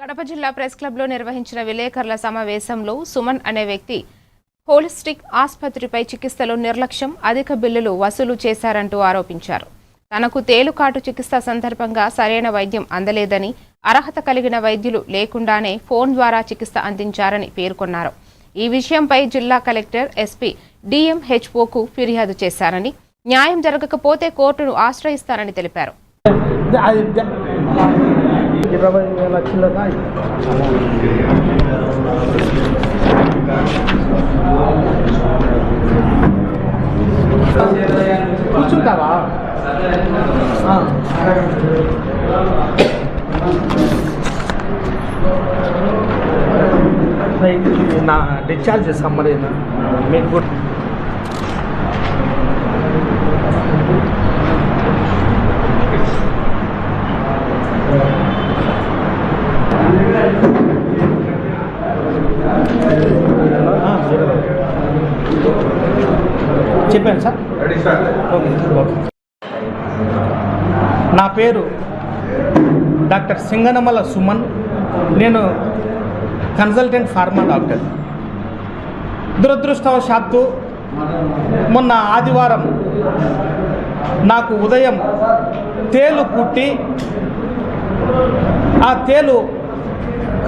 కడప జిల్లా ప్రెస్ క్లబ్లో నిర్వహించిన విలేకరుల సమావేశంలో సుమన్ అనే వ్యక్తి హోలిస్టిక్ ఆసుపత్రిపై చికిత్సలో నిర్లక్ష్యం, అధిక బిల్లులు వసూలు చేశారంటూ ఆరోపించారు. తనకు తేలుకాటు చికిత్స సందర్భంగా సరైన వైద్యం అందలేదని, అర్హత కలిగిన వైద్యులు లేకుండానే ఫోన్ ద్వారా చికిత్స అందించారని పేర్కొన్నారు. ఈ విషయంపై జిల్లా కలెక్టర్, ఎస్పీ, డిఎంహెచ్ఓకు ఫిర్యాదు చేశారని, న్యాయం జరగకపోతే కోర్టును ఆశ్రయిస్తారని తెలిపారు. కూర్చుంటావా? నా డిశ్చార్జ్ సమ్మర్ మీకు కూడా చెప్పాను సార్. నా పేరు డాక్టర్ సింగనమల సుమన్. నేను కన్సల్టెంట్ ఫార్మా డాక్టర్. దురదృష్టవశాత్తు మొన్న ఆదివారం నాకు ఉదయం తేలు కుట్టి ఆ తేలు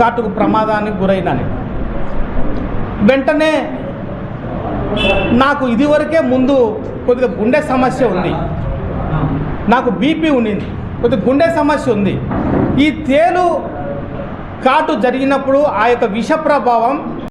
కాటుకు ప్రమాదానికి గురైనాను. వెంటనే నాకు ఇదివరకే ముందు కొద్దిగా గుండె సమస్య ఉంది, నాకు బీపీ ఉండింది, కొద్దిగా గుండె సమస్య ఉంది. ఈ తేలు కాటు జరిగినప్పుడు ఆ యొక్క విష ప్రభావం